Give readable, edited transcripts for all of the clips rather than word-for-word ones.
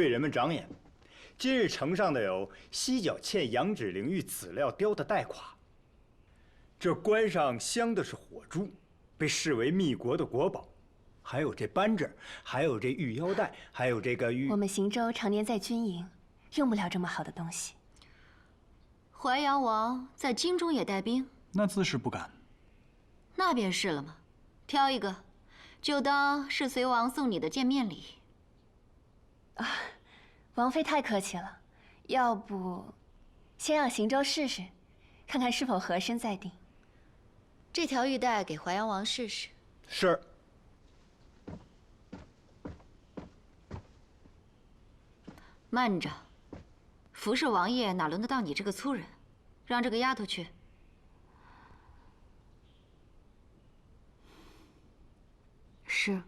贵人们长眼，今日呈上的有西角嵌羊脂灵玉紫料雕的带胯，这冠上镶的是火珠，被视为密国的国宝。还有这扳指，还有这玉腰带，还有这个玉。我们行舟常年在军营，用不了这么好的东西。淮阳王在京中也带兵，那自是不敢。那便是了嘛。挑一个，就当是隋王送你的见面礼。啊，王妃太客气了，要不先让行舟试试，看看是否合身再定。这条玉带给淮阳王试试。是。慢着，服侍王爷哪轮得到你这个粗人？让这个丫头去。是。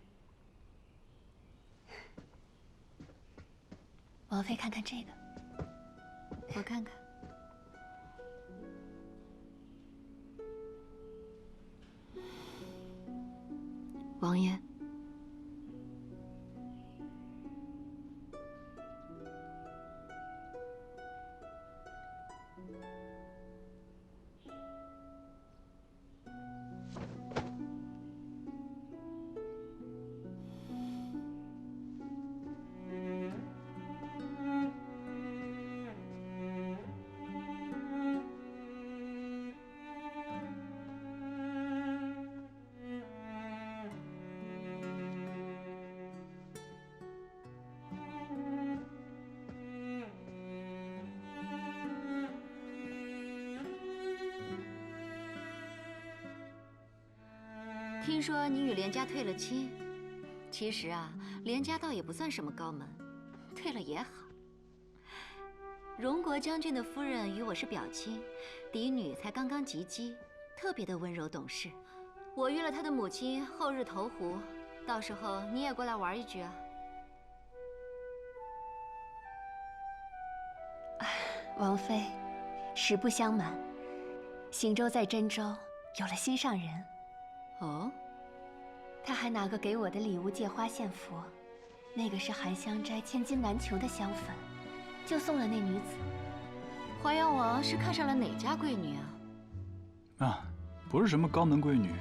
王妃，看看这个。我看看。王爷。听说你与连家退了亲，其实啊，连家倒也不算什么高门，退了也好。荣国将军的夫人与我是表亲，嫡女才刚刚及笄，特别的温柔懂事。我约了她的母亲后日投湖，到时候你也过来玩一局啊。王妃，实不相瞒，行舟在真州有了心上人。哦，他还拿个给我的礼物借花献佛，那个是含香斋千金难求的香粉，就送了那女子。淮阳王是看上了哪家贵女啊？啊，不是什么高门贵女，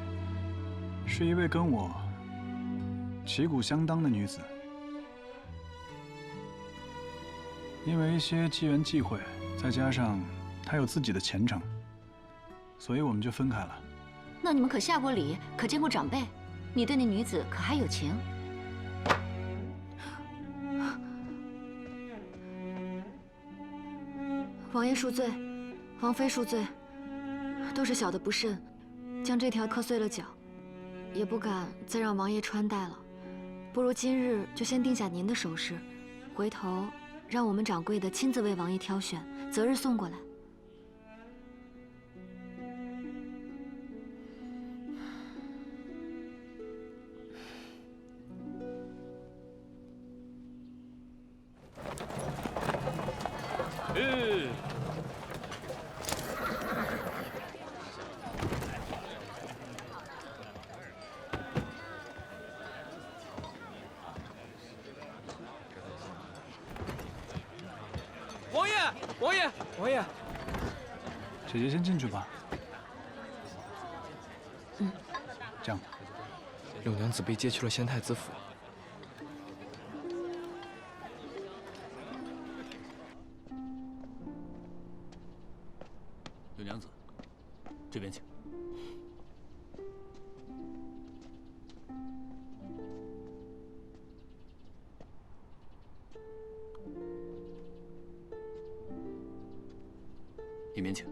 是一位跟我旗鼓相当的女子。因为一些机缘际会，再加上她有自己的前程，所以我们就分开了。那你们可下过礼，可见过长辈？你对那女子可还有情？王爷恕罪，王妃恕罪，都是小的不慎，将这条磕碎了脚，也不敢再让王爷穿戴了。不如今日就先定下您的首饰，回头让我们掌柜的亲自为王爷挑选，择日送过来。王爷，王爷，王爷，姐姐先进去吧。这样，柳娘子被接去了仙太子府。柳娘子，这边请。里面请。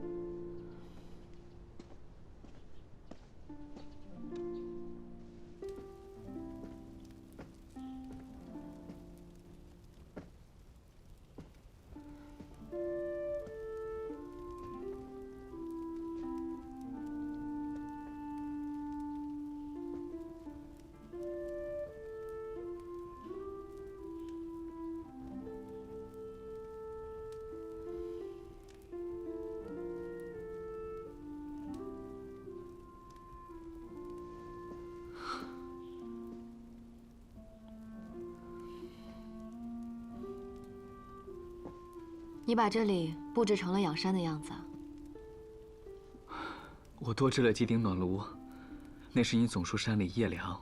你把这里布置成了养山的样子啊？我多支了几顶暖炉，那是你总说山里夜凉。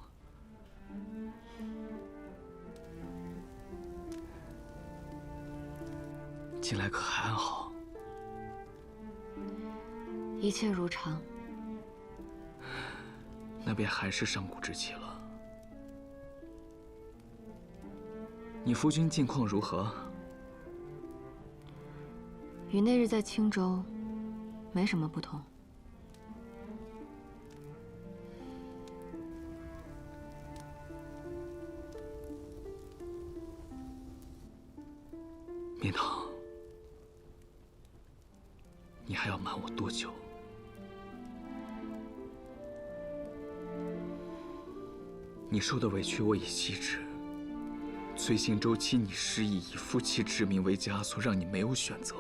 近来可还安好？一切如常。那便还是上古之气了。你夫君近况如何？与那日在青州没什么不同。明堂，你还要瞒我多久？你受的委屈我已悉知。崔行舟欺你失义，以夫妻之名为枷锁，让你没有选择。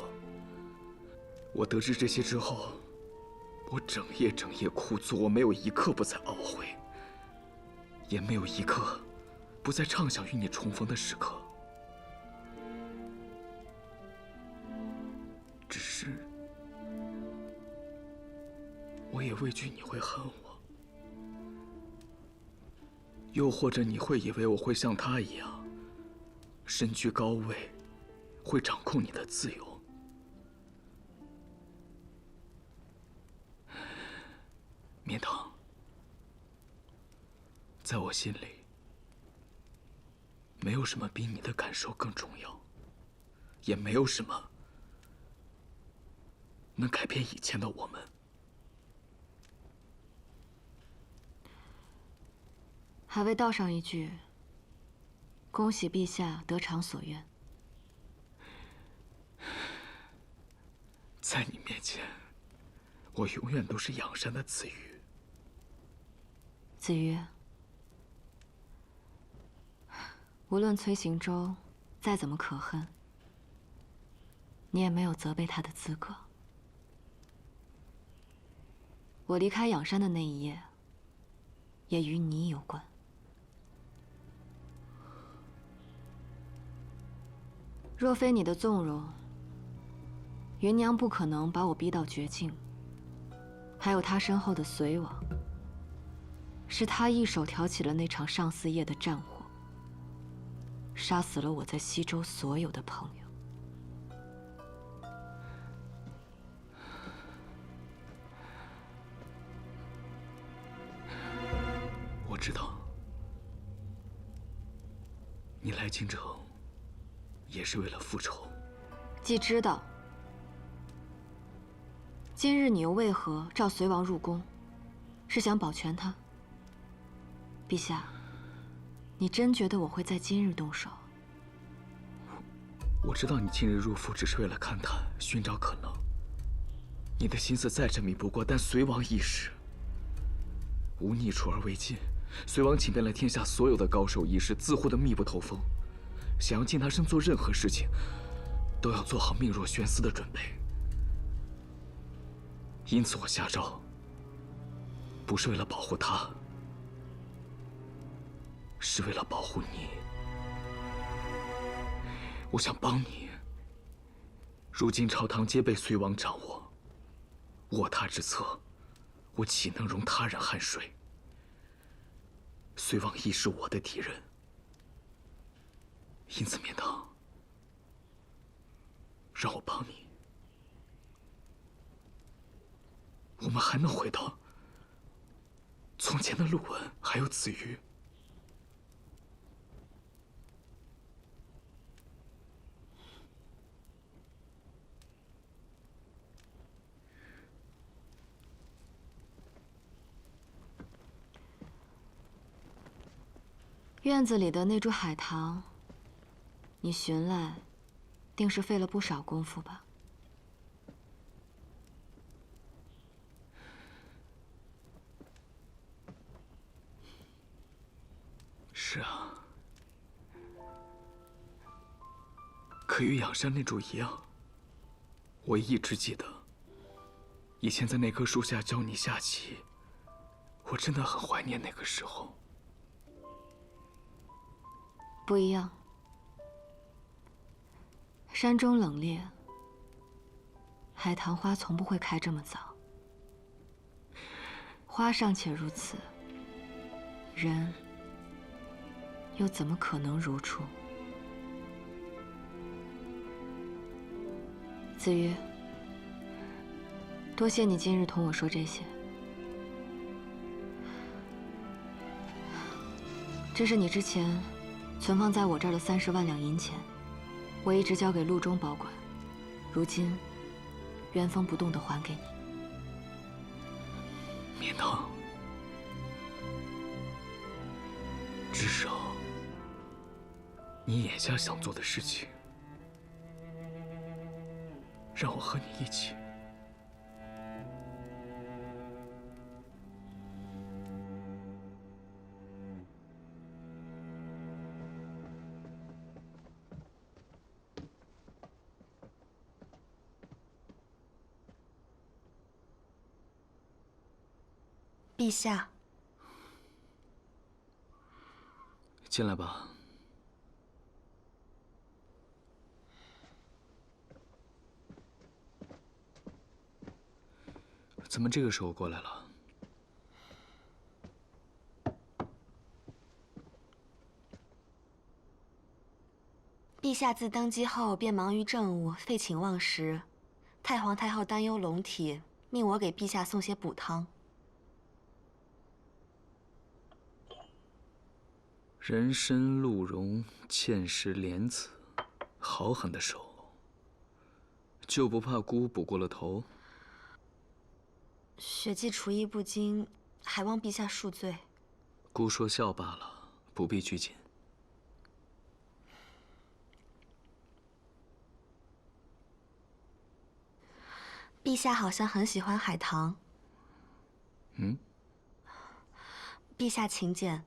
我得知这些之后，我整夜哭坐，我没有一刻不再懊悔，也没有一刻不再畅想与你重逢的时刻。只是，我也畏惧你会恨我。又或者你会以为我会像他一样，身居高位，会掌控你的自由。面堂，在我心里，没有什么比你的感受更重要，也没有什么能改变以前的我们。还未道上一句：“恭喜陛下得偿所愿。”在你面前，我永远都是养山的子瑜。子瑜，无论崔行舟再怎么可恨，你也没有责备他的资格。我离开养山的那一夜，也与你有关。若非你的纵容，芸娘不可能把我逼到绝境。还有她身后的隋王，是他一手挑起了那场上巳夜的战火，杀死了我在西周所有的朋友。我知道，你来京城也是为了复仇。既知道，今日你又为何召隋王入宫？是想保全他？陛下，你真觉得我会在今日动手？我知道你今日入府只是为了勘探、寻找可能，你的心思再缜密不过。但隋王一时无逆处而为进，隋王请遍了天下所有的高手医师，自护得密不透风。想要近他身做任何事情，都要做好命若悬丝的准备。因此我下诏，不是为了保护他，是为了保护你。我想帮你。如今朝堂皆被隋王掌握，卧榻之侧，我岂能容他人酣睡？隋王亦是我的敌人。因此，面堂，让我帮你，我们还能回到从前的陆文，还有子瑜。院子里的那株海棠，你寻来，定是费了不少功夫吧？是啊，可与养山那株一样，我一直记得，以前在那棵树下教你下棋，我真的很怀念那个时候。不一样。山中冷冽，海棠花从不会开这么早，花尚且如此，人又怎么可能如初？子瑜，多谢你今日同我说这些。这是你之前存放在我这儿的30万两银钱，我一直交给陆中保管，如今原封不动地还给你。免堂，至少你眼下想做的事情，让我和你一起。陛下，进来吧。怎么这个时候过来了？陛下自登基后便忙于政务，废寝忘食。太皇太后担忧龙体，命我给陛下送些补汤。人参鹿茸芡实莲子，好狠的手，就不怕姑补过了头？雪霁厨艺不精，还望陛下恕罪。姑说笑罢了，不必拘谨。陛下好像很喜欢海棠。陛下勤俭，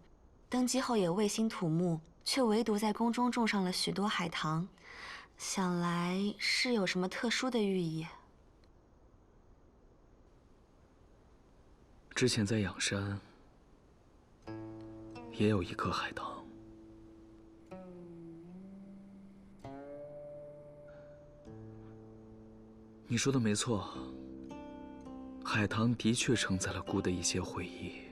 登基后也卫星土木，却唯独在宫中种上了许多海棠，想来是有什么特殊的寓意。之前在仰山也有一棵海棠，你说的没错，海棠的确承载了姑的一些回忆。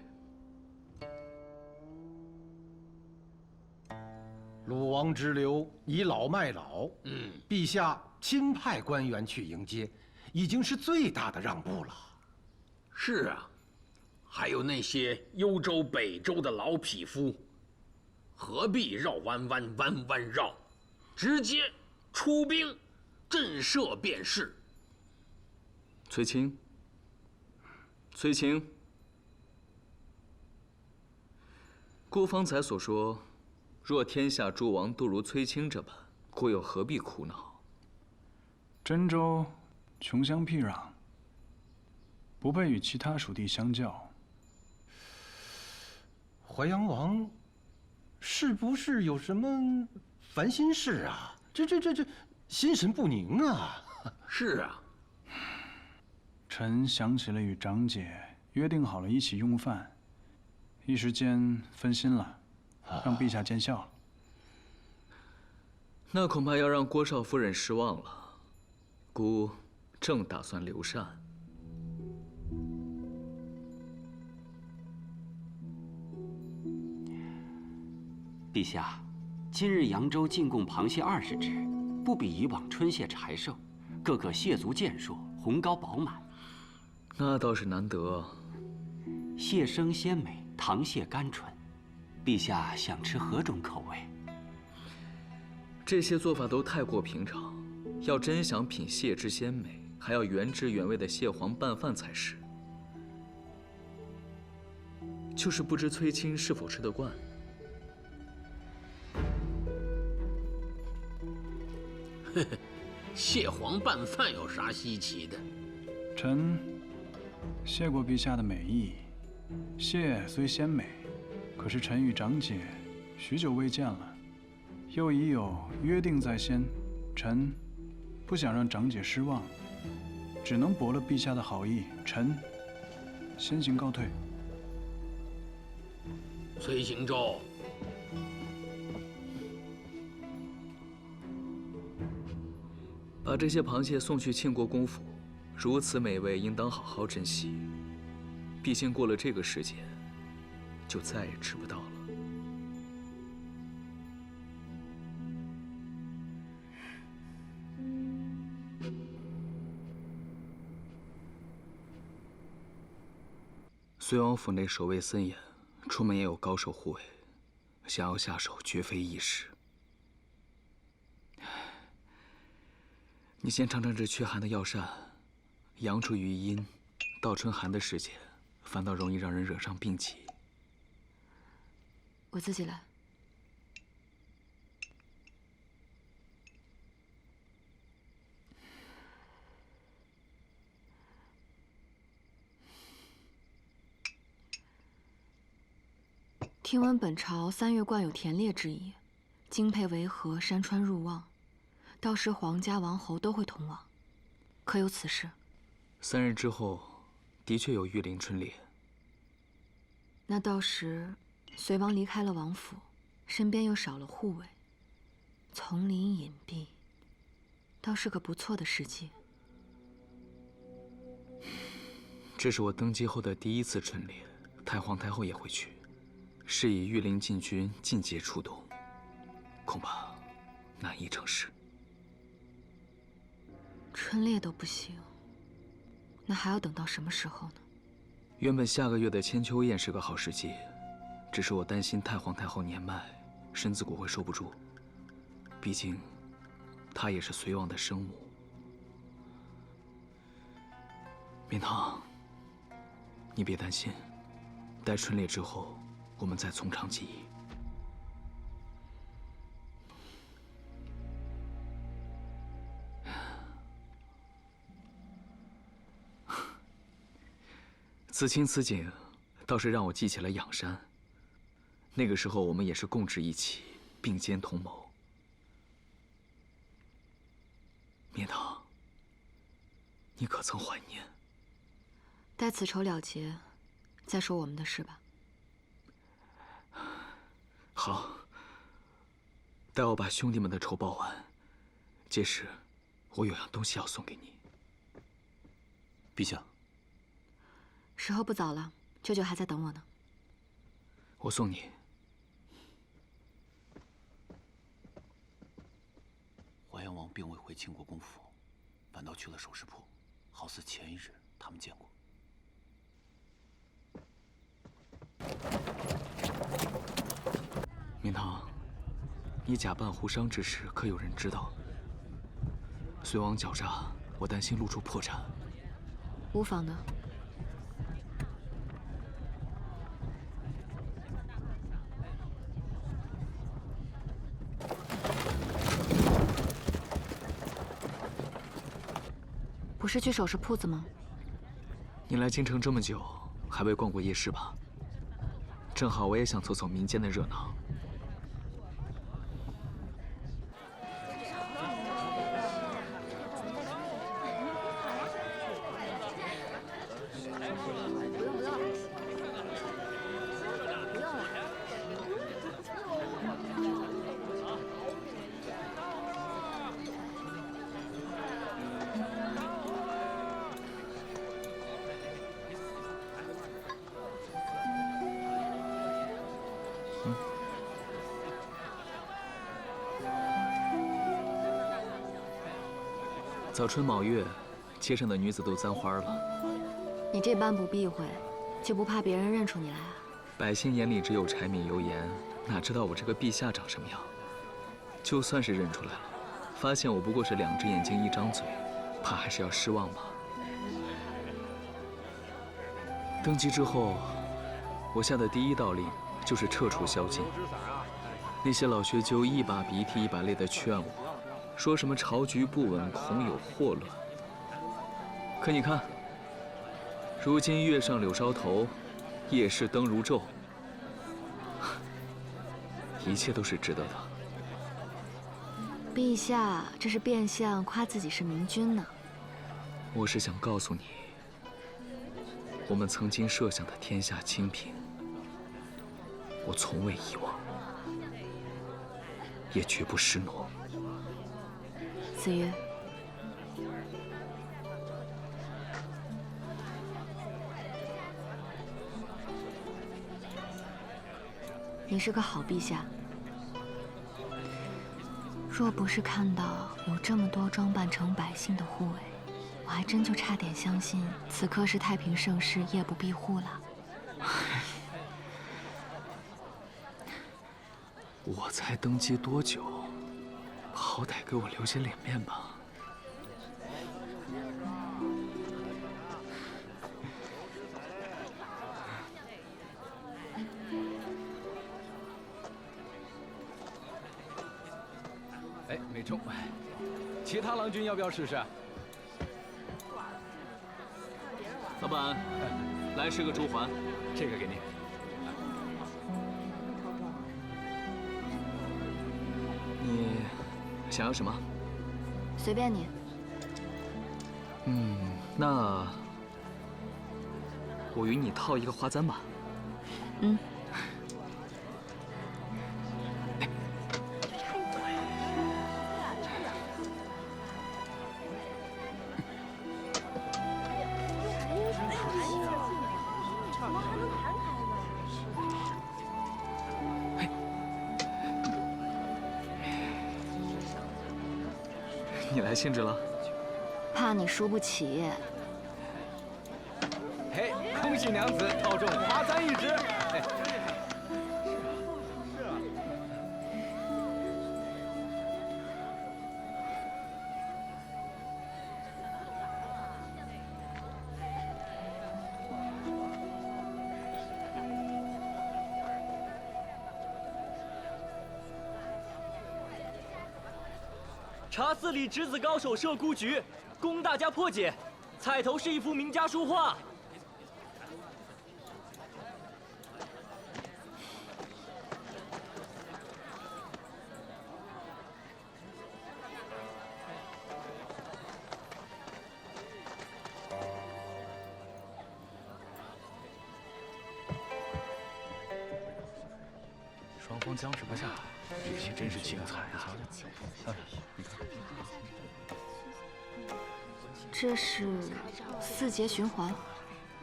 鲁王之流倚老卖老，陛下亲派官员去迎接，已经是最大的让步了。是啊，还有那些幽州、北周的老匹夫，何必绕弯弯弯弯绕，直接出兵震慑便是。崔青，崔青，姑方才所说，若天下诸王都如崔青这般，姑又何必苦恼？真州穷乡僻壤，不配与其他属地相较。淮阳王，是不是有什么烦心事啊？这心神不宁啊！是啊，臣想起了与长姐约定好了一起用饭，一时间分心了，让陛下见笑了。那恐怕要让郭少夫人失望了。姑正打算留膳。陛下，今日扬州进贡螃蟹20只，不比以往春蟹柴寿，个个蟹足健硕，红膏饱满。那倒是难得。蟹生鲜美，糖蟹甘醇。陛下想吃何种口味？这些做法都太过平常，要真想品蟹之鲜美，还要原汁原味的蟹黄拌饭才是。就是不知崔青是否吃得惯。呵呵，蟹黄拌饭有啥稀奇的？臣谢过陛下的美意，蟹虽鲜美，可是臣与长姐许久未见了，又已有约定在先，臣不想让长姐失望，只能驳了陛下的好意，臣先行告退。崔行舟，把这些螃蟹送去庆国公府，如此美味，应当好好珍惜。毕竟过了这个世界，就再也吃不到了。隋王府内守卫森严，出门也有高手护卫，想要下手绝非易事。你先尝尝这祛寒的药膳，阳处于阴，到春寒的时节，反倒容易让人惹上病疾。我自己来。听闻本朝3月冠有田猎之仪，京配围河，山川入望，到时皇家王侯都会同往，可有此事3日之后，的确有御林春猎。那到时隋王离开了王府，身边又少了护卫，丛林隐蔽，倒是个不错的时机。这是我登基后的第1次春猎，太皇太后也会去。是以御林禁军尽皆出动，恐怕难以成事。春猎都不行，那还要等到什么时候呢？原本下个月的千秋宴是个好时机，只是我担心太皇太后年迈，身子骨会受不住。毕竟，她也是隋王的生母。明堂，你别担心，待春猎之后，我们再从长计议。此情此景，倒是让我记起了仰山。那个时候，我们也是共治一起，并肩同谋。面堂，你可曾怀念？待此仇了结，再说我们的事吧。好，待我把兄弟们的仇报完，届时我有样东西要送给你。陛下，时候不早了，舅舅还在等我呢。我送你。淮阳王并未回庆国公府，反倒去了首饰铺，好似前一日他们见过。明堂，你假扮胡商之事，可有人知道？隋王狡诈，我担心露出破绽。无妨的。不是去首饰铺子吗？你来京城这么久，还未逛过夜市吧？正好我也想凑凑民间的热闹。早春卯月，街上的女子都簪花了。你这般不避讳，就不怕别人认出你来啊？百姓眼里只有柴米油盐，哪知道我这个陛下长什么样？就算是认出来了，发现我不过是2只眼睛1张嘴，怕还是要失望吧。登基之后，我下的第1道令就是撤除宵禁。那些老学究一把鼻涕一把泪地劝我，说什么朝局不稳，恐有祸乱。可你看，如今月上柳梢头，夜市灯如昼，一切都是值得的。陛下，这是变相夸自己是明君呢。我是想告诉你，我们曾经设想的天下清平，我从未遗忘，也绝不失挪。子曰，你是个好陛下。若不是看到有这么多装扮成百姓的护卫，我还真就差点相信此刻是太平盛世，夜不闭户了。我才登基多久，好歹给我留些脸面吧。哎，没中。其他郎君要不要试试？老板，来10个珠环，这个给你。你想要什么？随便你。那我与你套一个花簪吧。你来兴致了？怕你输不起。嘿，恭喜娘子套中花簪一只。哎，查寺里执子高手设孤局，供大家破解。彩头是一幅名家书画。双方僵持不下，这些真是精彩啊！你看，这是4节循环。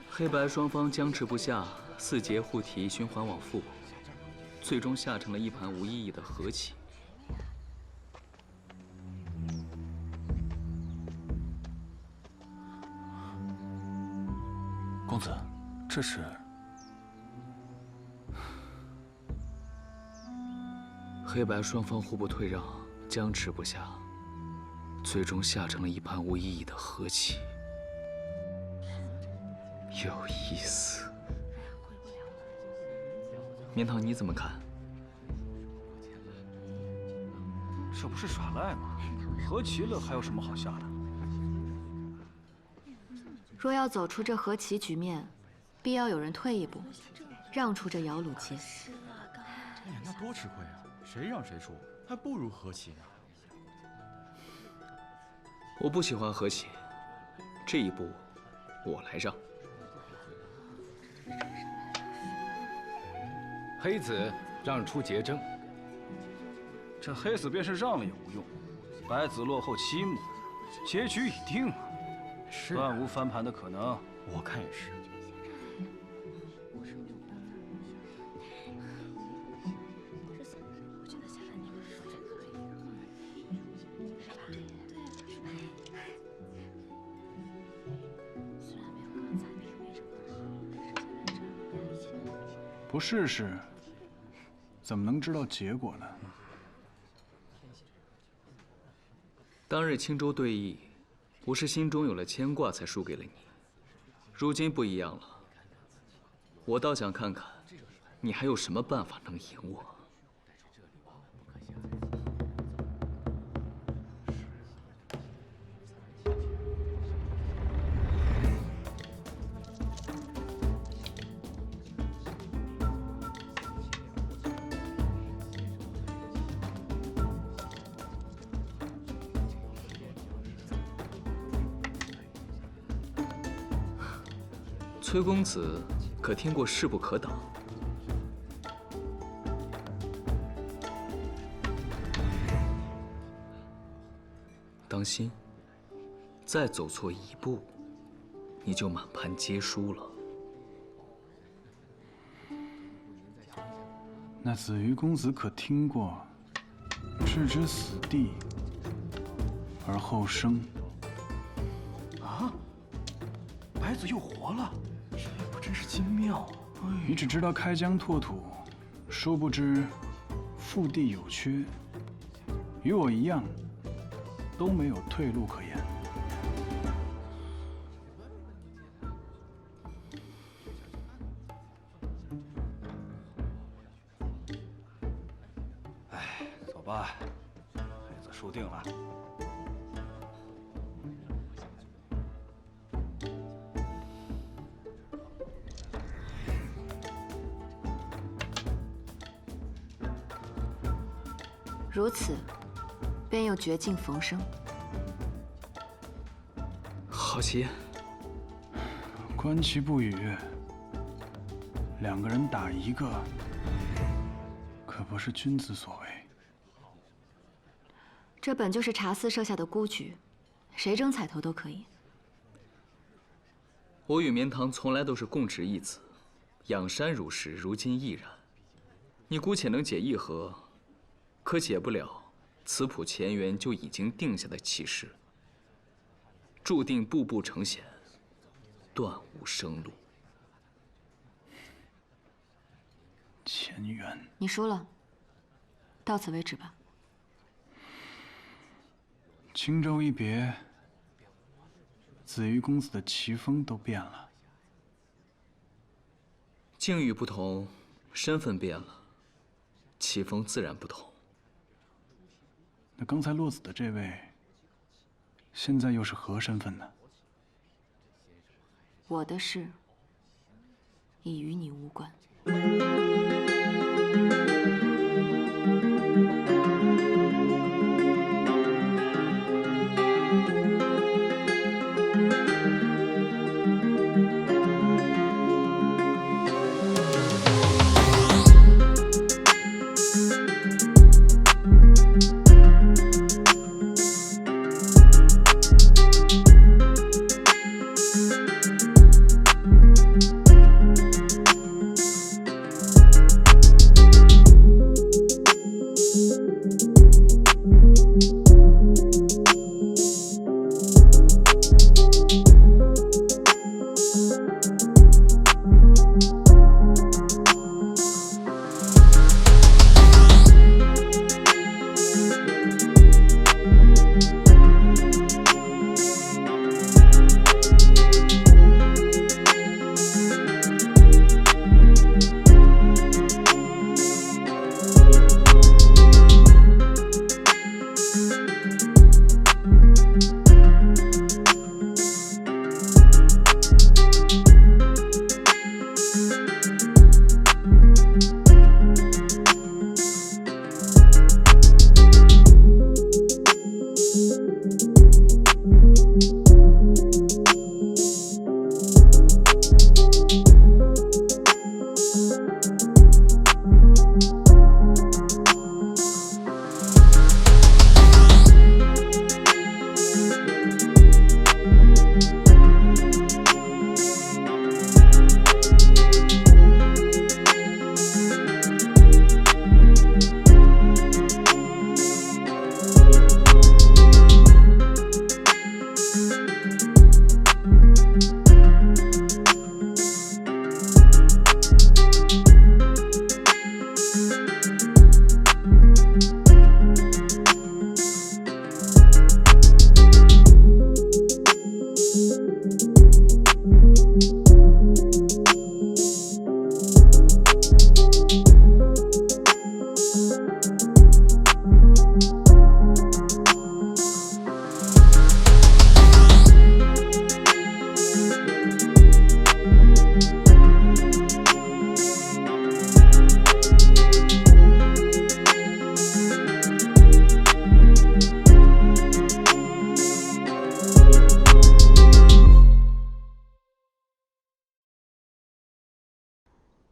黑白双方僵持不下，4节互提，循环往复，最终下成了一盘无意义的和棋。公子，这是？黑白双方互不退让，僵持不下，最终下成了一盘无意义的和棋。有意思。棉桃，你怎么看？这不是耍赖吗？和棋了还有什么好下的？若要走出这和棋局面，必要有人退一步，让出这摇橹阶。哎呀，那多吃亏啊！谁让谁输，还不如和棋呢。我不喜欢和棋，这一步我来让。黑子让出节争。这黑子便是让了也无用，白子落后7目，结局已定啊，断无翻盘的可能。我看也是。不试试，怎么能知道结果呢？当日青州对弈，我是心中有了牵挂才输给了你。如今不一样了，我倒想看看，你还有什么办法能赢我。崔公子，可听过势不可挡？当心，再走错一步，你就满盘皆输了。那子瑜公子可听过“置之死地而后生”？啊！白子又活了，这也不真是精妙啊！你只知道开疆拓土，殊不知腹地有缺，与我一样，都没有退路可言。哎，走吧，黑子输定了。如此，便又绝境逢生。好棋，观其不语，两个人打一个，可不是君子所为。这本就是茶肆设下的孤局，谁争彩头都可以。我与绵堂从来都是共执一子，仰山如石，如今亦然。你姑且能解一合，可解不了此谱前缘就已经定下的棋势，注定步步成险，断无生路。前缘，你输了，到此为止吧。轻舟一别，子瑜公子的棋风都变了。境遇不同，身份变了，棋风自然不同。那刚才落子的这位，现在又是何身份呢？我的事已与你无关。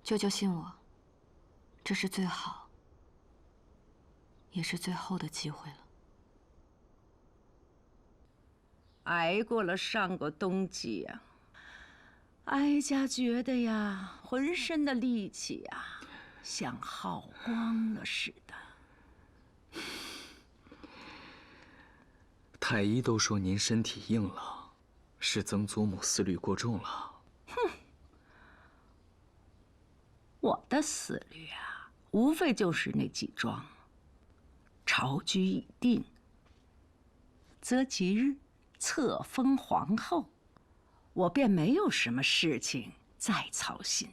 舅舅信我，这是最好，也是最后的机会了。挨过了上个冬季呀，哀家觉得呀，浑身的力气呀。像耗光了似的。太医都说您身体硬了，是曾祖母思虑过重了。哼，我的思虑啊，无非就是那几桩。朝局已定，择吉日册封皇后，我便没有什么事情再操心。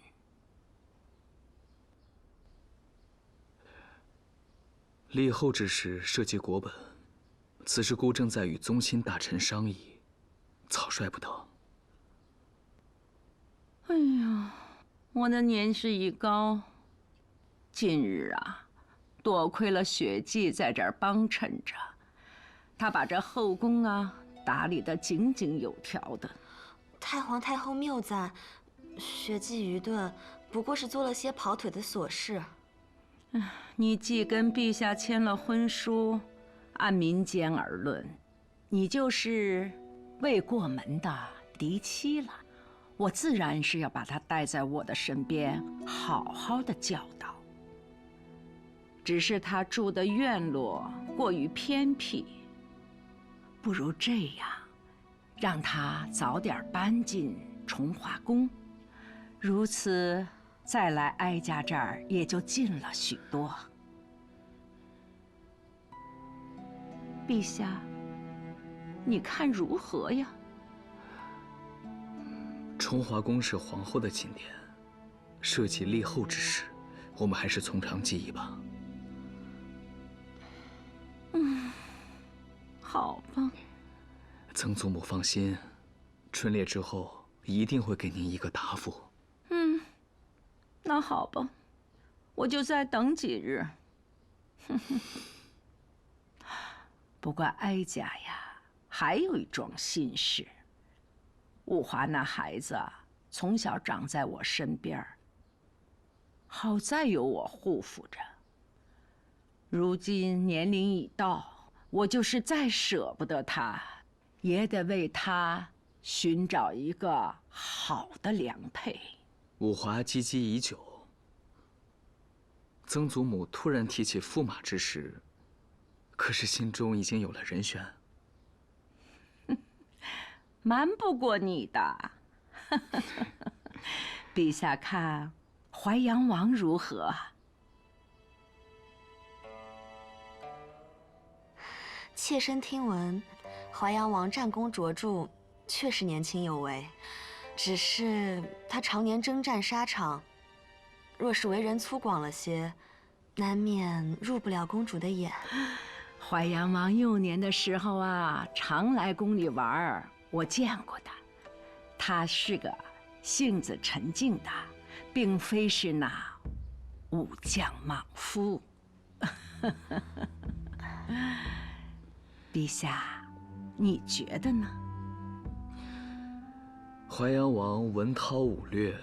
立后之事涉及国本，此事孤正在与宗亲大臣商议，草率不得。哎呀，我的年事已高，今日啊，多亏了雪霁在这儿帮衬着，他把这后宫啊打理得井井有条的。太皇太后谬赞，雪霁愚钝，不过是做了些跑腿的琐事。你既跟陛下签了婚书，按民间而论，你就是未过门的嫡妻了。我自然是要把她带在我的身边，好好的教导。只是她住的院落过于偏僻，不如这样，让她早点搬进崇华宫，如此再来哀家这儿也就近了许多。陛下，你看如何呀？崇华宫是皇后的寝殿，涉及立后之事，我们还是从长计议吧。好吧。曾祖母放心，春猎之后一定会给您一个答复。那好吧，我就再等几日。不过哀家呀，还有一桩心事。武华那孩子啊，从小长在我身边，好在有我护抚着。如今年龄已到，我就是再舍不得他，也得为他寻找一个好的良配。武华积积已久，曾祖母突然提起驸马之事，可是心中已经有了人选。瞒不过你的。陛下看淮阳王如何？妾身听闻，淮阳王战功卓著，确实年轻有为。只是他常年征战沙场，若是为人粗犷了些，难免入不了公主的眼。淮阳王幼年的时候啊，常来宫里玩儿，我见过他。他是个性子沉静的，并非是那武将莽夫。陛下，你觉得呢？淮阳王文韬武略，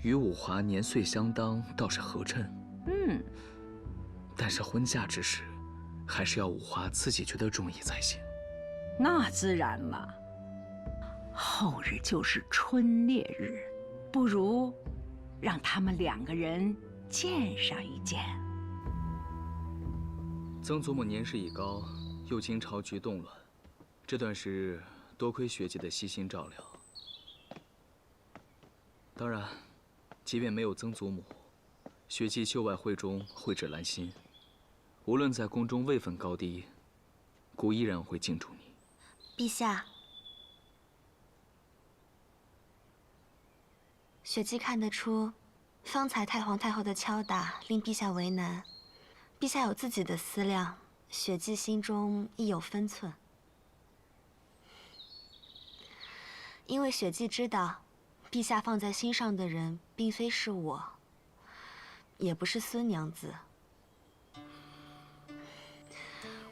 与武华年岁相当，倒是合衬。但是婚嫁之事，还是要武华自己觉得中意才行。那自然了。后日就是春猎日，不如让他们两个人见上一见。曾祖母年事已高，又经朝局动乱，这段时日多亏雪霁的悉心照料。当然，即便没有曾祖母，雪霁秀外慧中蕙质兰心，无论在宫中位分高低，姑依然会敬重你。陛下，雪霁看得出，方才太皇太后的敲打令陛下为难。陛下有自己的思量，雪霁心中亦有分寸。因为雪霁知道，陛下放在心上的人，并非是我，也不是孙娘子。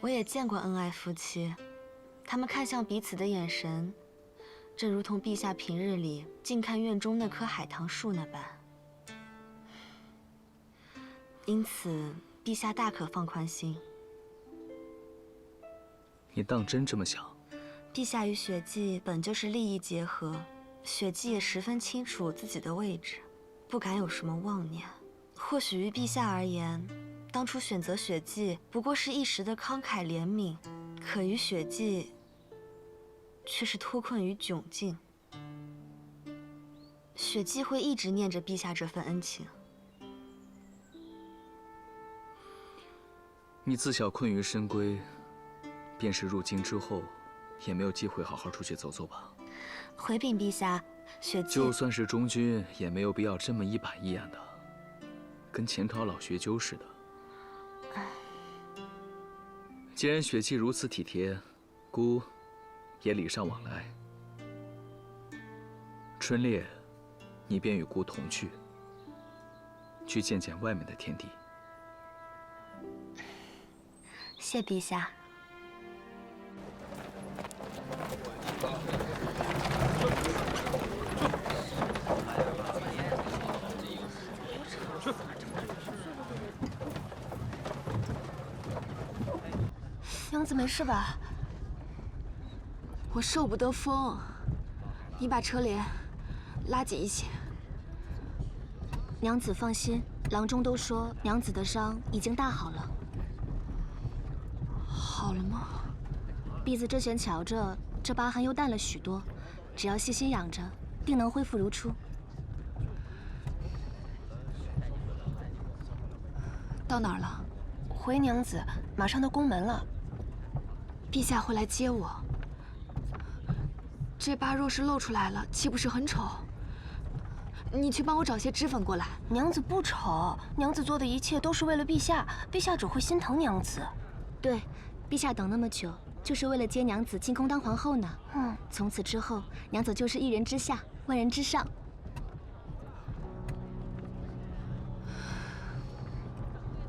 我也见过恩爱夫妻，他们看向彼此的眼神，正如同陛下平日里静看院中那棵海棠树那般。因此，陛下大可放宽心。你当真这么想？陛下与雪霁本就是利益结合，雪霁也十分清楚自己的位置，不敢有什么妄念。或许于陛下而言，当初选择雪霁不过是一时的慷慨怜悯，可于雪霁却是脱困于窘境。雪霁会一直念着陛下这份恩情。你自小困于深闺，便是入京之后，也没有机会好好出去走走吧？回禀陛下，雪霁就算是忠君，也没有必要这么一板一眼的，跟前朝老学究似的。既然雪霁如此体贴，姑也礼尚往来。春猎，你便与姑同去，去见见外面的天地。谢陛下。娘子没事吧？我受不得风，你把车帘拉紧一些。娘子放心，郎中都说娘子的伤已经大好了。好了吗？婢子这前瞧着，这疤痕又淡了许多，只要细心养着，定能恢复如初。到哪儿了？回娘子，马上到宫门了。陛下会来接我。这疤若是露出来了，岂不是很丑？你去帮我找些脂粉过来。娘子不丑，娘子做的一切都是为了陛下，陛下只会心疼娘子。对，陛下等那么久，就是为了接娘子进宫当皇后呢。从此之后，娘子就是一人之下，万人之上。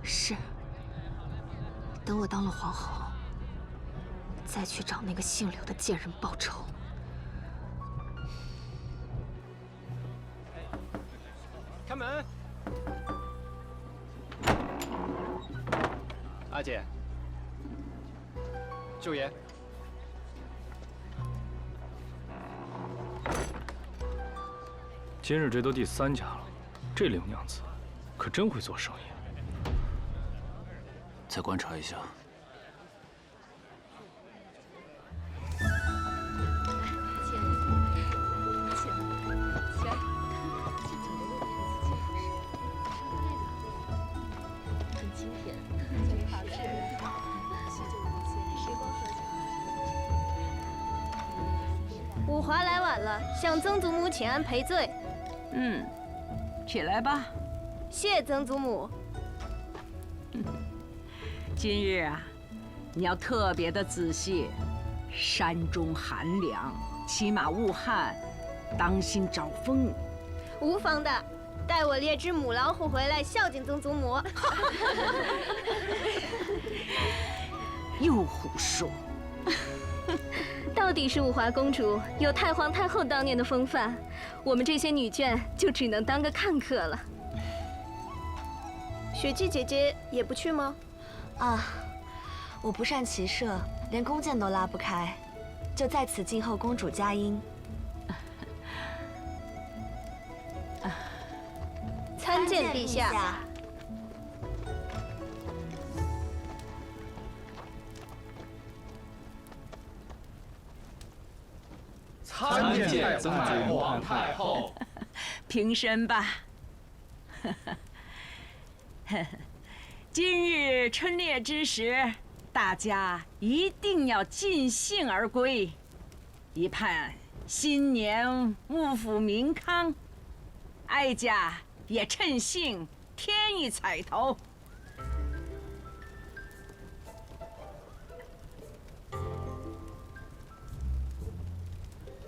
是。等我当了皇后，再去找那个姓柳的贱人报仇。开门，阿姐，舅爷。今日这都第3家了，这刘娘子可真会做生意。再观察一下。五华来晚了，向曾祖母请安赔罪。起来吧。谢曾祖母。今日啊，你要特别的仔细。山中寒凉，骑马勿汗，当心着风。无妨的，待我猎只母老虎回来孝敬曾祖母。又胡说。到底是五华公主有太皇太后当年的风范，我们这些女眷就只能当个看客了。雪霁姐姐也不去吗？啊，我不善骑射，连弓箭都拉不开，就在此静候公主佳音。参见陛下。参见太皇太后。平身吧。今日春猎之时，大家一定要尽兴而归，以盼新年物阜民康。哀家也趁兴添一彩头。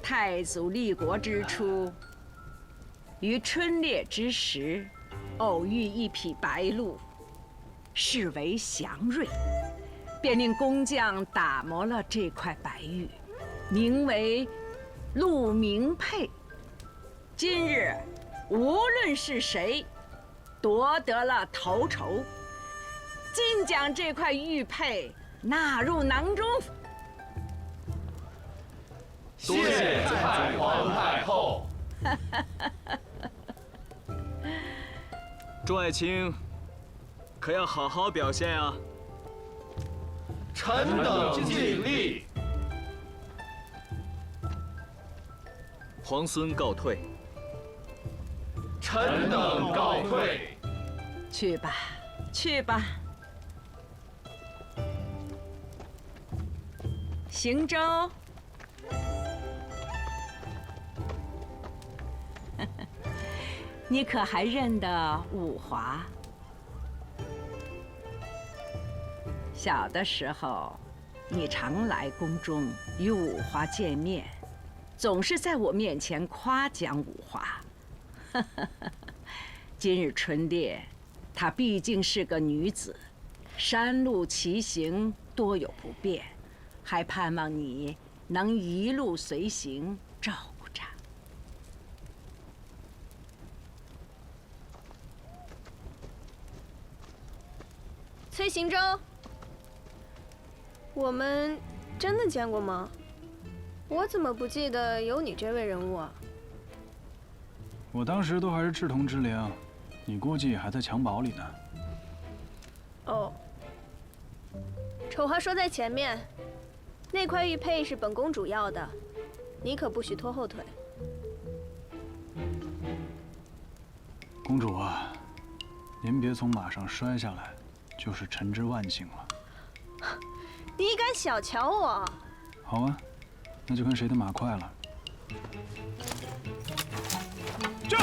太祖立国之初，于春猎之时，偶遇一匹白鹿，视为祥瑞，便令工匠打磨了这块白玉，名为鹿鸣佩。今日无论是谁夺得了头筹，尽将这块玉佩纳入囊中。谢太皇太后。众爱卿，可要好好表现啊！臣等尽力。皇孙告退。臣等告退。去吧，去吧。行舟。你可还认得武华？小的时候，你常来宫中与武华见面，总是在我面前夸奖武华。今日春猎，她毕竟是个女子，山路骑行多有不便，还盼望你能一路随行，照顾着。崔行舟，我们真的见过吗？我怎么不记得有你这位人物啊？我当时都还是赤铜之灵，你估计还在襁褓里呢。哦，丑话说在前面，那块玉佩是本公主要的，你可不许拖后腿。公主啊，您别从马上摔下来，就是臣之万幸了。你敢小瞧我？好啊，那就看谁的马快了。这。